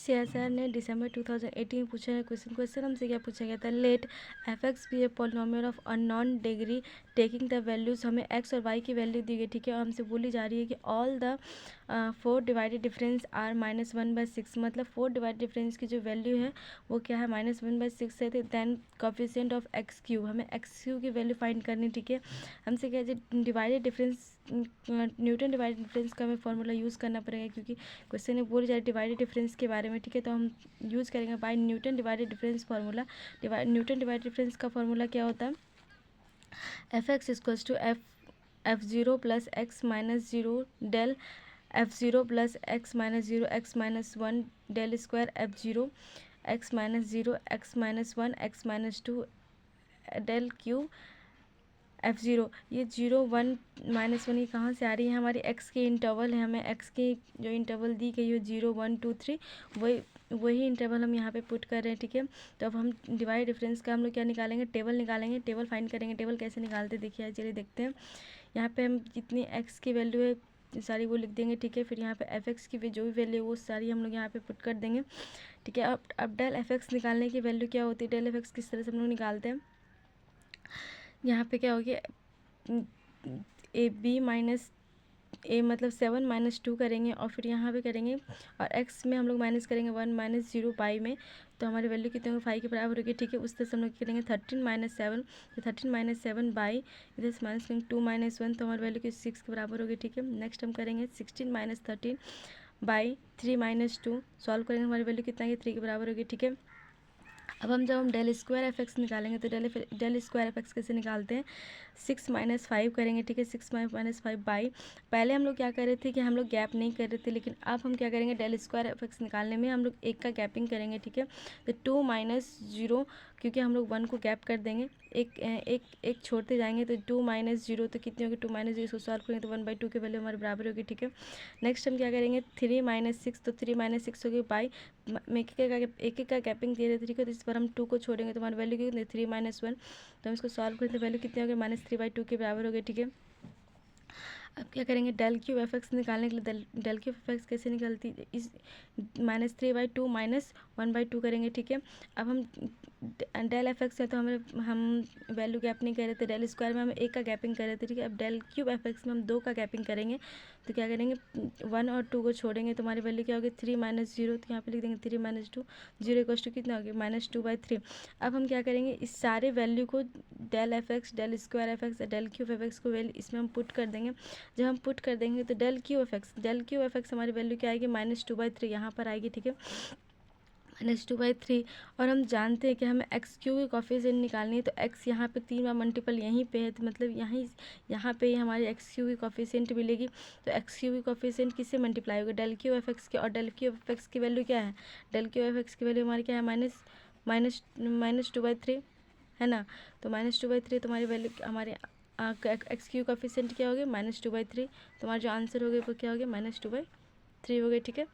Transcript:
CSIR ने दिसंबर 2018 पूछा है क्वेश्चन हमसे क्या पूछा गया था, let f x be a polynomial of unknown degree taking the values. हमें एक्स और वाई की वैल्यू दी गई, ठीक है, और हमसे बोली जा रही है कि all the 4 divided difference are -1/6, मतलब 4 डिवाइडेड डिफरेंस की जो वैल्यू है वो क्या है, -1/6 है। तो then coefficient of x q, हमें एक्स क्यू की वैल्यू फाइंड करनी, ठीक है। हमसे क्या है, divided difference, Newton divided difference का हमें फॉर्मूला यूज़ करना पड़ेगा, क्योंकि क्वेश्चन में बोल जाए डिवाइडेड डिफरेंस के बारे में, ठीक है। तो हम यूज़ करेंगे by Newton divided difference formula. Newton divided difference का फार्मूला क्या होता है, f x equals to f 0 plus x minus 0 del f0 plus x minus 0 x minus 1 del square f0 x minus 0 x minus 1 x minus 2 del q f0। ये 0 1 -1 ये कहाँ से आ रही है, हमारी x के इंटरवल है, हमें x की जो इंटरवल दी गई है 0 1 2 3, वही इंटरवल हम यहाँ पे पुट कर रहे हैं, ठीक है। तो अब हम डिवाइड डिफरेंस का हम लोग क्या निकालेंगे, टेबल निकालेंगे, टेबल फाइंड करेंगे। टेबल कैसे निकालते देखिए, चलिए देखते हैं। यहाँ पे हम जितनी x की वैल्यू है सारी वो लिख देंगे, ठीक है। फिर यहाँ पे एफ एक्स की जो भी वैल्यू है वो सारी हम लोग यहाँ पे पुट कर देंगे, ठीक है। अब डेल एफ एक्स निकालने की वैल्यू क्या होती है, डेल एफ एक्स किस तरह से हम लोग निकालते हैं, यहाँ पे क्या हो गया, ए बी माइनस ए मतलब 7 -2 करेंगे, और फिर यहाँ पे करेंगे, और x में हम लोग माइनस करेंगे 1 -0 पाई में, तो हमारी वैल्यू कितने होगी, 5 के बराबर होगी, ठीक है। उस तरह से हम लोग करेंगे 13 - 7, तो 13 - 7 बाई इधर से माइनस करेंगे 2 - 1, तो हमारी वैल्यू 6 के बराबर होगी, ठीक है। नेक्स्ट हम करेंगे 16 - 13 बाई 3 - 2, सॉल्व करेंगे, हमारी वैल्यू कितना है, 3 के बराबर होगी, ठीक है। अब जब हम डेल स्क्वायर एफ एक्स निकालेंगे तो डेल स्क्वायर एफ एक्स कैसे निकालते हैं, 6 - 5 करेंगे, ठीक है। 6 - 5 बाई, पहले हम लोग क्या कर रहे थे कि हम लोग गैप नहीं कर रहे थे, लेकिन अब हम क्या करेंगे, डेल स्क्वायर एफ एक्स निकालने में हम लोग एक का गैपिंग करेंगे, ठीक है। तो 2 - 0, क्योंकि हम लोग 1 को गैप कर देंगे, एक छोड़ते जाएंगे, तो 2 - 0 तो कितनी होगी, 2 - 0 इसको सॉल्व करेंगे तो 1/2 की वैल्यू हमारे बराबर होगी, ठीक है। नेक्स्ट हम क्या करेंगे, 3 - 6, तो 3 - 6 होगी बाई, एक का गैपिंग दे रहे थे, ठीक है। तो इस पर हम 2 को छोड़ेंगे तो हमारी वैल्यू कितनी, 3 - 1, तो हम इसको सॉल्व करें तो वैल्यू कितनी होगी, -3/2 के बराबर हो गई, ठीक है। अब क्या करेंगे, डेल क्यू एफ एक्स निकालने के लिए डेल क्यू एफ एक्स कैसे निकलती, इस -3/2 -1/2 करेंगे, ठीक है। अब हम डेल एफ एक्स है तो हम वैल्यू गैप नहीं कर रहे थे, डेल स्क्वायर में हम एक का गैपिंग कर रहे थे, ठीक है। अब डेल क्यूब एफ एक्स में हम 2 का गैपिंग करेंगे, तो क्या करेंगे, 1 और 2 को छोड़ेंगे तो हमारी वैल्यू क्या होगी, 3 - 0, तो यहाँ पे लिख देंगे 3 - 2, 0 इक्वल्स टू कितना होगी, -2/3। अब हम क्या करेंगे, इस सारे वैल्यू को del f x, del square f x, del cube f x को वैल्यू इसमें हम पुट कर देंगे। जब हम पुट कर देंगे तो डेल क्यू एफ एक्स हमारी वैल्यू क्या आएगी, -2/3 यहाँ पर आएगी, ठीक है, -2/3। और हम जानते हैं कि हमें एक्स क्यू की कॉफिशिएंट निकालनी है, तो एक्स यहाँ पे 3 बार मल्टीपल यहीं पे है, तो मतलब यहाँ पे ही हमारी एक्स क्यू की कॉफिशिएंट मिलेगी। तो एक्स क्यू की कॉफिशिएंट किससे मल्टीप्लाई होगी, डेल क्यू एफ एक्स के, और डेल क्यू एफ एक्स की वैल्यू क्या है, डेल क्यू एफ एक्स की वैल्यू हमारी क्या है, -2/3 है ना। तो -2/3 तुम्हारी वैल्यू हमारे एक्स क्यू कॉफिशिएंट क्या होगी, -2/3, तुम्हारा जो आंसर होगा वो क्या होगा, -2/3 हो गया, ठीक है।